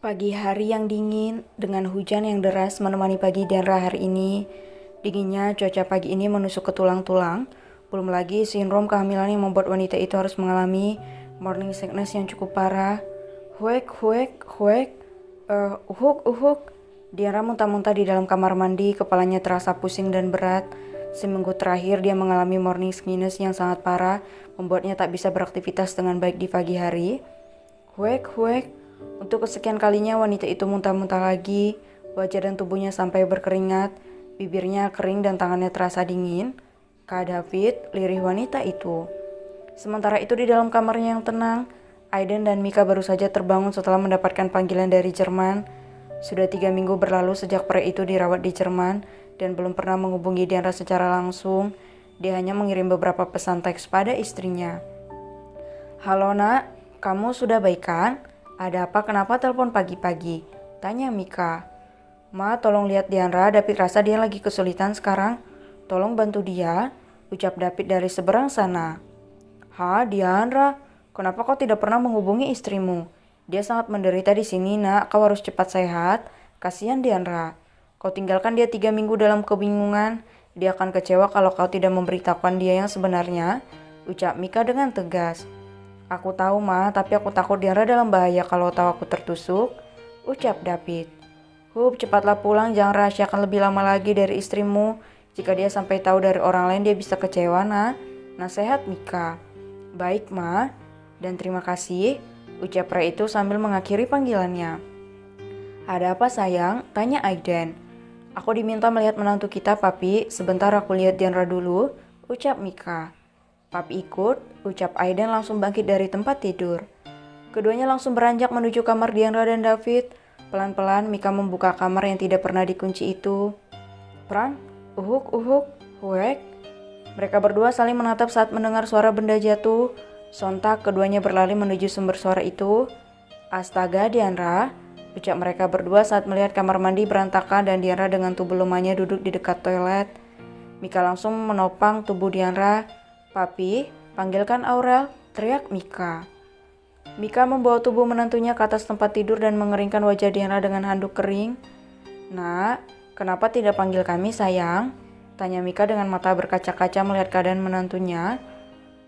Pagi hari yang dingin dengan hujan yang deras menemani pagi Diandra hari ini. Dinginnya cuaca pagi ini menusuk ke tulang-tulang. Belum lagi sindrom kehamilan yang membuat wanita itu harus mengalami morning sickness yang cukup parah. Huek, huek, huek, uhuk, uhuk. Diandra muntah-muntah di dalam kamar mandi, kepalanya terasa pusing dan berat. Seminggu terakhir dia mengalami morning sickness yang sangat parah, membuatnya tak bisa beraktivitas dengan baik di pagi hari. Huek, huek. Untuk kesekian kalinya wanita itu muntah-muntah lagi, wajah dan tubuhnya sampai berkeringat, bibirnya kering dan tangannya terasa dingin. Kak David, lirih wanita itu. Sementara itu di dalam kamarnya yang tenang, Aiden dan Mika baru saja terbangun setelah mendapatkan panggilan dari Jerman. Sudah 3 minggu berlalu sejak pria itu dirawat di Jerman dan belum pernah menghubungi Diandra secara langsung. Dia hanya mengirim beberapa pesan teks pada istrinya. Halo nak, kamu sudah baik kan? Ada apa kenapa telepon pagi-pagi? Tanya Mika. Ma, tolong lihat Diandra, David rasa dia lagi kesulitan sekarang. Tolong bantu dia, ucap David dari seberang sana. Ha, Diandra, kenapa kau tidak pernah menghubungi istrimu? Dia sangat menderita di sini nak, kau harus cepat sehat. Kasihan Diandra. Kau tinggalkan dia 3 minggu dalam kebingungan. Dia akan kecewa kalau kau tidak memberitahukan dia yang sebenarnya, ucap Mika dengan tegas. Aku tahu Ma, tapi aku takut Diandra dalam bahaya kalau tahu aku tertusuk, ucap David. Cepatlah pulang, jangan rahasiakan lebih lama lagi dari istrimu. Jika dia sampai tahu dari orang lain dia bisa kecewa nah. Nasihat Mika. Baik Ma, dan terima kasih, ucap pria itu sambil mengakhiri panggilannya. Ada apa sayang? Tanya Aiden. Aku diminta melihat menantu kita papi, sebentar aku lihat Diandra dulu, ucap Mika. Papi ikut, ucap Aiden langsung bangkit dari tempat tidur. Keduanya langsung beranjak menuju kamar Diandra dan David. Pelan-pelan Mika membuka kamar yang tidak pernah dikunci itu. Prang, uhuk, uhuk, huek. Mereka berdua saling menatap saat mendengar suara benda jatuh. Sontak keduanya berlari menuju sumber suara itu. Astaga Diandra, ucap mereka berdua saat melihat kamar mandi berantakan dan Diandra dengan tubuh lemahnya duduk di dekat toilet. Mika langsung menopang tubuh Diandra. Papi, panggilkan Aurel, teriak Mika. Mika membawa tubuh menantunya ke atas tempat tidur dan mengeringkan wajah Diandra dengan handuk kering. Nak, kenapa tidak panggil kami sayang? Tanya Mika dengan mata berkaca-kaca melihat keadaan menantunya.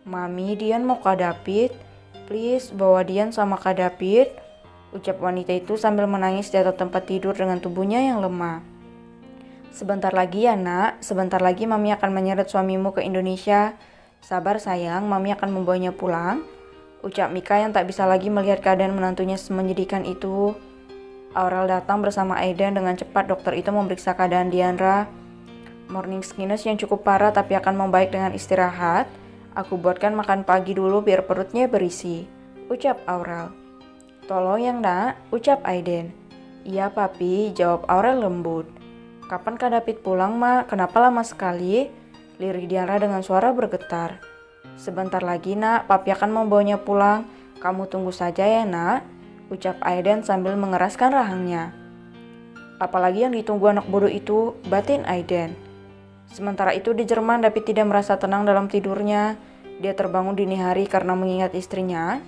Mami, Dian mau Kak David. Please, bawa Dian sama Kak David, ucap wanita itu sambil menangis di atas tempat tidur dengan tubuhnya yang lemah. Sebentar lagi ya nak, sebentar lagi Mami akan menyeret suamimu ke Indonesia. Sabar sayang, Mami akan membawanya pulang, ucap Mika yang tak bisa lagi melihat keadaan menantunya menyedihkan itu. Aurel datang bersama Aiden dengan cepat. Dokter itu memeriksa keadaan Diandra. Morning sickness yang cukup parah tapi akan membaik dengan istirahat. Aku buatkan makan pagi dulu biar perutnya berisi, ucap Aurel. Tolong yang nak, ucap Aiden. Iya papi, jawab Aurel lembut. Kapan Kak David pulang mak? Kenapa lama sekali? Lirik Diandra dengan suara bergetar. Sebentar lagi nak, papi akan membawanya pulang. Kamu tunggu saja ya nak, ucap Aiden sambil mengeraskan rahangnya. Apalagi yang ditunggu anak bodoh itu, batin Aiden. Sementara itu di Jerman, David tidak merasa tenang dalam tidurnya. Dia terbangun dini hari karena mengingat istrinya.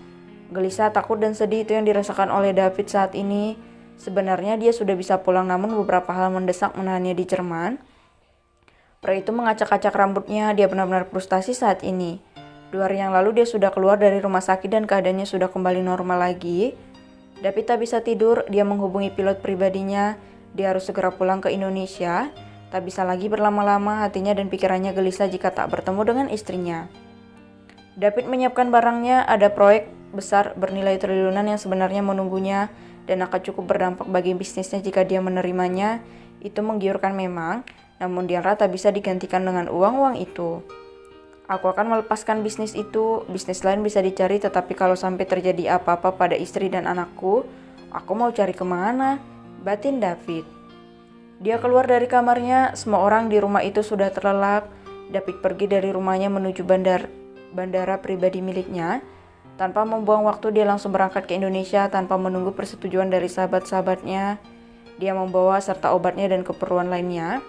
Gelisah, takut dan sedih itu yang dirasakan oleh David saat ini. Sebenarnya dia sudah bisa pulang namun beberapa hal mendesak menahannya di Jerman. Pria itu mengacak-acak rambutnya, dia benar-benar frustasi saat ini. 2 hari yang lalu dia sudah keluar dari rumah sakit dan keadaannya sudah kembali normal lagi. David tak bisa tidur, dia menghubungi pilot pribadinya. Dia harus segera pulang ke Indonesia. Tak bisa lagi berlama-lama, hatinya dan pikirannya gelisah jika tak bertemu dengan istrinya. David menyiapkan barangnya, ada proyek besar bernilai triliunan yang sebenarnya menunggunya dan akan cukup berdampak bagi bisnisnya jika dia menerimanya. Itu menggiurkan memang. Namun Diandra tak bisa digantikan dengan uang-uang itu. Aku akan melepaskan bisnis itu, bisnis lain bisa dicari tetapi kalau sampai terjadi apa-apa pada istri dan anakku, Aku mau cari kemana? Batin David. Dia keluar dari kamarnya, semua orang di rumah itu sudah terlelap. David pergi dari rumahnya menuju bandara pribadi miliknya. Tanpa membuang waktu, dia langsung berangkat ke Indonesia tanpa menunggu persetujuan dari sahabat-sahabatnya. Dia membawa serta obatnya dan keperluan lainnya.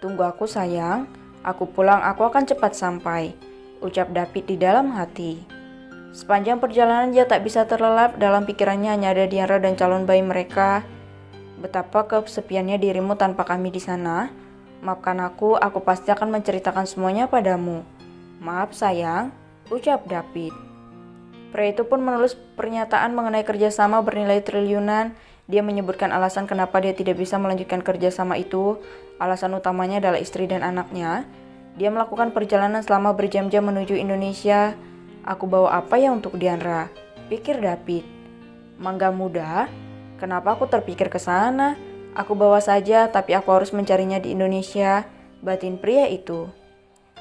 Tunggu aku sayang, aku pulang aku akan cepat sampai, ucap David di dalam hati. Sepanjang perjalanan dia tak bisa terlelap, dalam pikirannya hanya ada Diandra dan calon bayi mereka. Betapa kesepiannya dirimu tanpa kami di sana. Maafkan aku pasti akan menceritakan semuanya padamu. Maaf sayang, ucap David. Pria itu pun menulis pernyataan mengenai kerjasama bernilai triliunan. Dia menyebutkan alasan kenapa dia tidak bisa melanjutkan kerjasama itu. Alasan utamanya adalah istri dan anaknya. Dia melakukan perjalanan selama berjam-jam menuju Indonesia. Aku bawa apa ya untuk Diandra? Pikir David. Mangga muda? Kenapa aku terpikir ke sana? Aku bawa saja, tapi aku harus mencarinya di Indonesia, batin pria itu.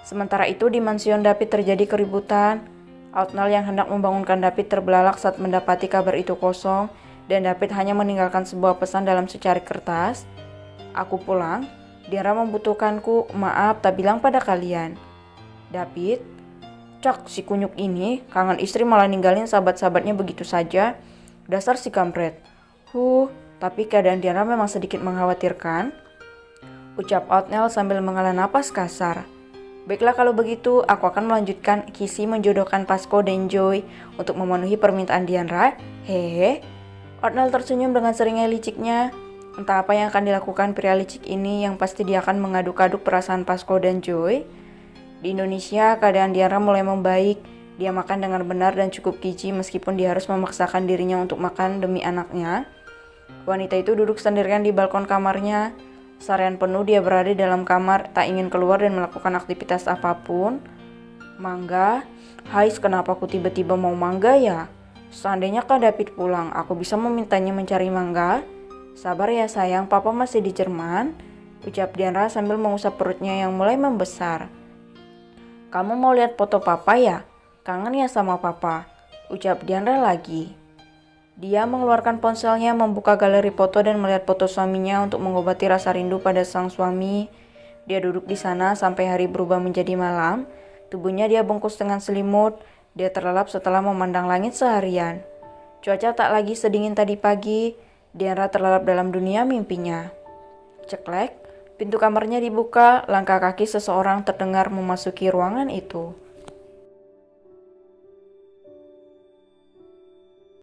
Sementara itu di mansion David terjadi keributan. Outnell yang hendak membangunkan David terbelalak saat mendapati kabar itu kosong, dan David hanya meninggalkan sebuah pesan dalam secari kertas. Aku pulang, Diandra membutuhkanku, maaf tak bilang pada kalian. David, cak si kunyuk ini, kangen istri malah ninggalin sahabat-sahabatnya begitu saja. Dasar si kampret. Tapi keadaan Diandra memang sedikit mengkhawatirkan, ucap Outnell sambil menghela napas kasar. Baiklah kalau begitu, aku akan melanjutkan kisi menjodohkan Pasco dan Joy untuk memenuhi permintaan Diandra. Hehe. Outnell tersenyum dengan seringnya liciknya. Entah apa yang akan dilakukan pria licik ini, yang pasti dia akan mengaduk-aduk perasaan Pasco dan Joy. Di Indonesia, keadaan Diandra mulai membaik. Dia makan dengan benar dan cukup gizi meskipun dia harus memaksakan dirinya untuk makan demi anaknya. Wanita itu duduk sendirian di balkon kamarnya. Seharian penuh dia berada di dalam kamar, tak ingin keluar dan melakukan aktivitas apapun. Mangga? Hais, kenapa aku tiba-tiba mau mangga ya? Seandainya Kak David pulang, aku bisa memintanya mencari mangga. Sabar ya sayang, papa masih di Jerman, ucap Diandra sambil mengusap perutnya yang mulai membesar. Kamu mau lihat foto papa ya? Kangen ya sama papa, ucap Diandra lagi. Dia mengeluarkan ponselnya, membuka galeri foto dan melihat foto suaminya untuk mengobati rasa rindu pada sang suami. Dia duduk di sana sampai hari berubah menjadi malam. Tubuhnya dia bungkus dengan selimut. Dia terlelap setelah memandang langit seharian. Cuaca tak lagi sedingin tadi pagi. Diandra terlelap dalam dunia mimpinya. Ceklek, pintu kamarnya dibuka. Langkah kaki seseorang terdengar memasuki ruangan itu.